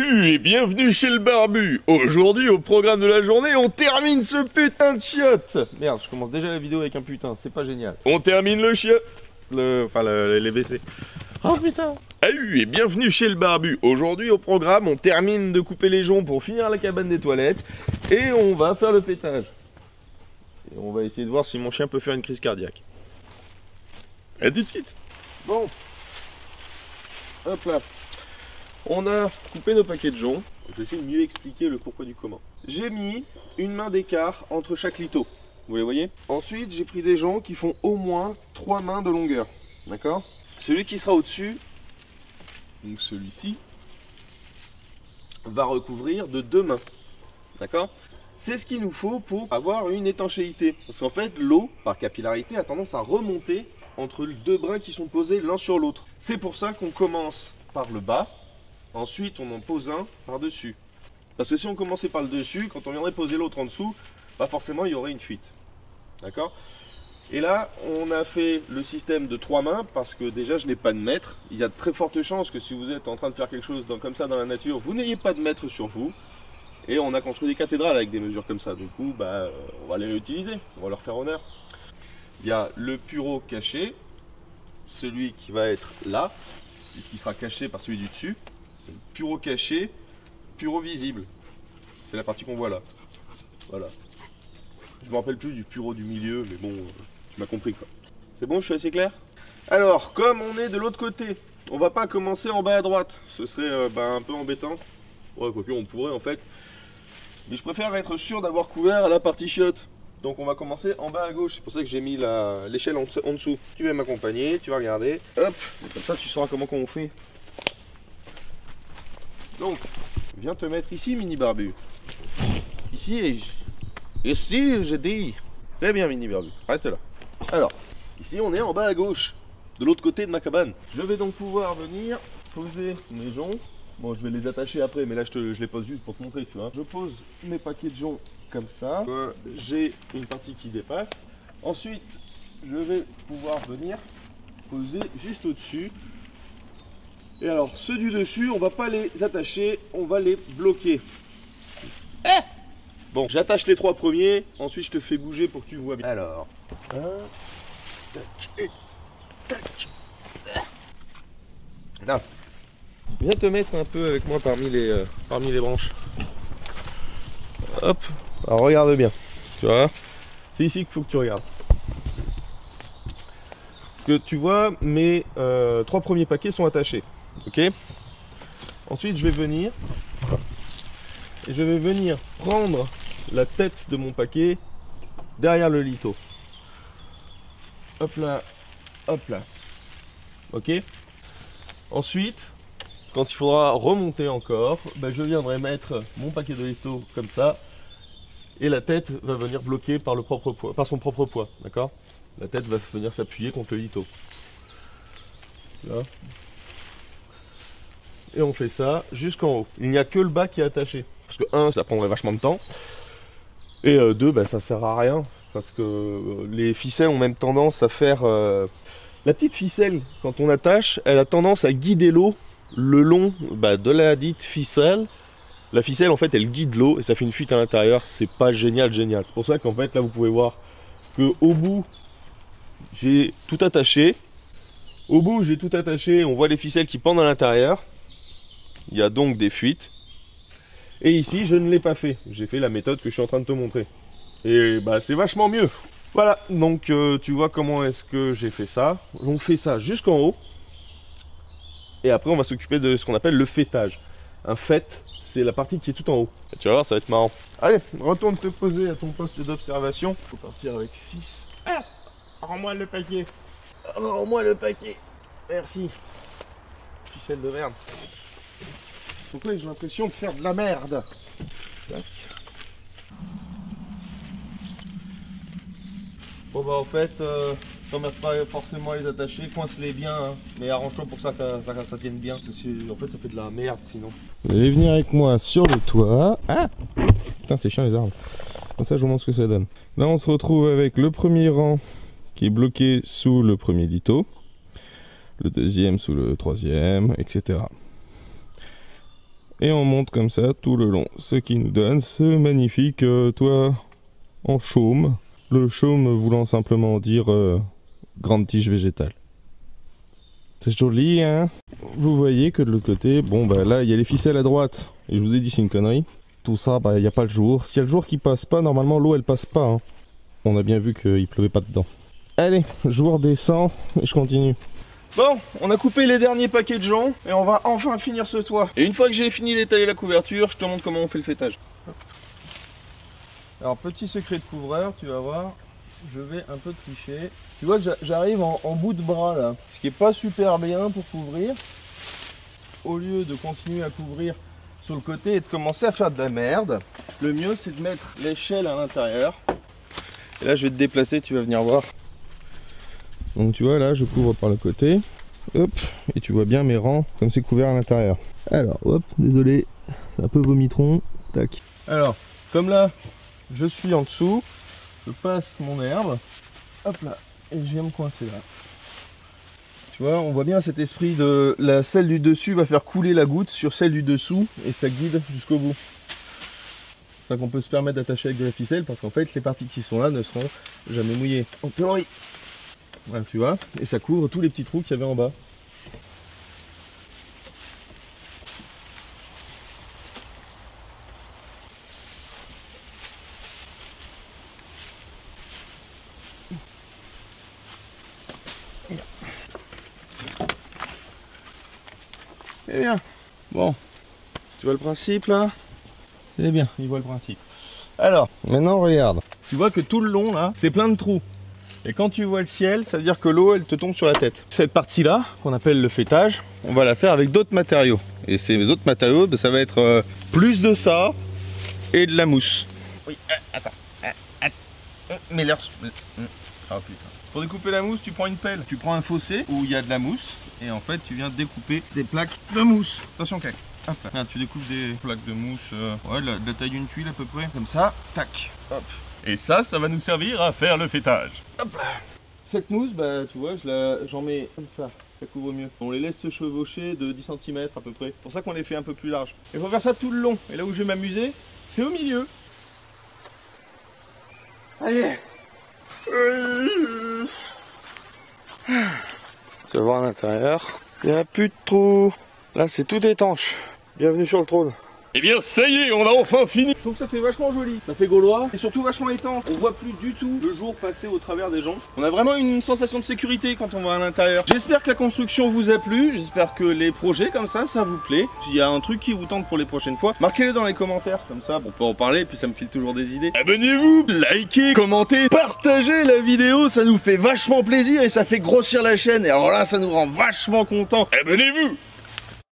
Salut et bienvenue chez le barbu. Aujourd'hui au programme de la journée, on termine ce putain de chiotte. Merde, je commence déjà la vidéo avec un putain, c'est pas génial. On termine le chiotte. Les WC. Oh putain. Salut et bienvenue chez le barbu. Aujourd'hui au programme, on termine de couper les joncs pour finir la cabane des toilettes. Et on va faire le pétage. Et on va essayer de voir si mon chien peut faire une crise cardiaque. A tout de suite. Bon. Hop là. On a coupé nos paquets de joncs. Je vais essayer de mieux expliquer le pourquoi du comment. J'ai mis une main d'écart entre chaque lito. Vous les voyez? Ensuite, j'ai pris des joncs qui font au moins 3 mains de longueur. D'accord? Celui qui sera au-dessus, donc celui-ci, va recouvrir de 2 mains. D'accord? C'est ce qu'il nous faut pour avoir une étanchéité. Parce qu'en fait, l'eau, par capillarité, a tendance à remonter entre les 2 brins qui sont posés l'un sur l'autre. C'est pour ça qu'on commence par le bas. Ensuite, on en pose un par-dessus. Parce que si on commençait par le dessus, quand on viendrait poser l'autre en dessous, bah forcément, il y aurait une fuite. D'accord? Et là, on a fait le système de 3 mains parce que déjà, je n'ai pas de mètre. Il y a de très fortes chances que si vous êtes en train de faire quelque chose comme ça dans la nature, vous n'ayez pas de mètre sur vous. Et on a construit des cathédrales avec des mesures comme ça. Du coup, bah, on va les réutiliser. On va leur faire honneur. Il y a le pureau caché, celui qui va être là, puisqu'il sera caché par celui du dessus. Pureau caché, pureau visible. C'est la partie qu'on voit là. Voilà. Je me rappelle plus du pureau du milieu, mais bon, tu m'as compris quoi. C'est bon, je suis assez clair? Alors, comme on est de l'autre côté, on va pas commencer en bas à droite. Ce serait un peu embêtant. Ouais, quoique on pourrait en fait. Mais je préfère être sûr d'avoir couvert la partie chiotte. Donc on va commencer en bas à gauche. C'est pour ça que j'ai mis l'échelle en dessous. Tu vas m'accompagner, tu vas regarder. Hop, et comme ça tu sauras comment on fait. Donc, viens te mettre ici, mini barbu. Ici, je dis. C'est bien, mini barbu. Reste là. Alors, ici, on est en bas à gauche, de l'autre côté de ma cabane. Je vais donc pouvoir venir poser mes joncs. Bon, je vais les attacher après, mais là, je les pose juste pour te montrer, tu vois. Je pose mes paquets de joncs comme ça. J'ai une partie qui dépasse. Ensuite, je vais pouvoir venir poser juste au-dessus. Et alors, ceux du dessus, on va pas les attacher, on va les bloquer. Bon, j'attache les 3 premiers, ensuite je te fais bouger pour que tu vois bien. Alors, tac, et tac. Là. Viens te mettre un peu avec moi parmi les branches. Hop, alors regarde bien, tu vois, c'est ici qu'il faut que tu regardes. Parce que tu vois, mes 3 premiers paquets sont attachés. Ok. Ensuite, je vais venir et je vais venir prendre la tête de mon paquet derrière le lito. Hop là, hop là. Ok. Ensuite, quand il faudra remonter encore, ben je viendrai mettre mon paquet de lito comme ça et la tête va venir bloquer par son propre poids. D'accord. La tête va venir s'appuyer contre le lito. Là. Et on fait ça jusqu'en haut. Il n'y a que le bas qui est attaché. Parce que 1, ça prendrait vachement de temps. Et 2, ben, ça sert à rien. Parce que les ficelles ont même tendance à faire... La petite ficelle, quand on attache, elle a tendance à guider l'eau le long de la dite ficelle. La ficelle, en fait, elle guide l'eau et ça fait une fuite à l'intérieur. C'est pas génial. C'est pour ça qu'en fait, là, vous pouvez voir qu'au bout, j'ai tout attaché. Au bout, j'ai tout attaché. On voit les ficelles qui pendent à l'intérieur. Il y a donc des fuites. Et ici, je ne l'ai pas fait. J'ai fait la méthode que je suis en train de te montrer. Et bah, c'est vachement mieux. Voilà, donc tu vois comment est-ce que j'ai fait ça. On fait ça jusqu'en haut. Et après, on va s'occuper de ce qu'on appelle le fêtage. Un fête, c'est la partie qui est tout en haut. Et tu vas voir, ça va être marrant. Allez, retourne te poser à ton poste d'observation. Faut partir avec 6. Ah, rends-moi le paquet. Rends-moi le paquet. Merci. Ficelle de merde. Pourquoi j'ai l'impression de faire de la merde? Tac. Bon bah en fait, t'emmerdes pas forcément à les attacher, coince-les bien, hein, mais arrange-toi pour ça que ça tienne bien, parce que en fait ça fait de la merde sinon. Vous allez venir avec moi sur le toit. Ah putain c'est chiant les arbres. Comme ça je vous montre ce que ça donne. Là on se retrouve avec le premier rang qui est bloqué sous le premier lito, le deuxième sous le troisième, etc. Et on monte comme ça tout le long, ce qui nous donne ce magnifique toit en chaume. Le chaume voulant simplement dire grande tige végétale. C'est joli, hein? Vous voyez que de l'autre côté, bon bah là il y a les ficelles à droite. Et je vous ai dit c'est une connerie. Tout ça, bah il n'y a pas le jour. S'il y a le jour qui passe pas, normalement l'eau elle passe pas. Hein. On a bien vu qu'il pleuvait pas dedans. Allez, je vous redescends et je continue. Bon, on a coupé les derniers paquets de joncs et on va enfin finir ce toit. Et une fois que j'ai fini d'étaler la couverture, je te montre comment on fait le fêtage. Alors petit secret de couvreur, tu vas voir, je vais un peu tricher. Tu vois que j'arrive en bout de bras là, ce qui est pas super bien pour couvrir. Au lieu de continuer à couvrir sur le côté et de commencer à faire de la merde, le mieux c'est de mettre l'échelle à l'intérieur. Et là je vais te déplacer, tu vas venir voir. Donc tu vois là je couvre par le côté, hop, et tu vois bien mes rangs comme c'est couvert à l'intérieur. Alors hop, désolé, c'est un peu vomitron, tac. Alors, comme là je suis en dessous, je passe mon herbe, hop là, et je viens me coincer là. Tu vois, on voit bien cet esprit de celle du dessus va faire couler la goutte sur celle du dessous et ça guide jusqu'au bout. C'est ça qu'on peut se permettre d'attacher avec de la ficelle parce qu'en fait les parties qui sont là ne seront jamais mouillées. En théorie. Voilà, tu vois, et ça couvre tous les petits trous qu'il y avait en bas. Eh bien, bon, tu vois le principe là? C'est bien, il voit le principe. Alors, maintenant regarde, tu vois que tout le long là, c'est plein de trous. Et quand tu vois le ciel, ça veut dire que l'eau elle te tombe sur la tête. Cette partie là, qu'on appelle le fêtage, on va la faire avec d'autres matériaux. Et ces autres matériaux, ben, ça va être plus de ça et de la mousse. Oui, attends. Mais l'heure... Oh putain. Pour découper la mousse, tu prends une pelle. Tu prends un fossé où il y a de la mousse. Et en fait, tu viens découper des plaques de mousse. Attention, cac. Hop là. Tu découpes des plaques de mousse, ouais, de la taille d'une tuile à peu près. Comme ça, tac. Hop. Et ça va nous servir à faire le fêtage. Hop là. Cette mousse, bah tu vois, j'en mets comme ça couvre mieux. On les laisse se chevaucher de 10 cm à peu près. C'est pour ça qu'on les fait un peu plus larges. Et on va faire ça tout le long. Et là où je vais m'amuser, c'est au milieu. Allez. Tu vas voir à l'intérieur, il n'y a plus de trous. Là c'est tout étanche. Bienvenue sur le trône. Eh bien ça y est, on a enfin fini. Je trouve que ça fait vachement joli, ça fait gaulois et surtout vachement étanche. On voit plus du tout le jour passer au travers des joncs. On a vraiment une sensation de sécurité quand on va à l'intérieur. J'espère que la construction vous a plu, j'espère que les projets comme ça vous plaît. S'il y a un truc qui vous tente pour les prochaines fois, marquez-le dans les commentaires, comme ça on peut en parler et puis ça me file toujours des idées. Abonnez-vous, likez, commentez, partagez la vidéo, ça nous fait vachement plaisir et ça fait grossir la chaîne. Et alors là ça nous rend vachement contents. Abonnez-vous.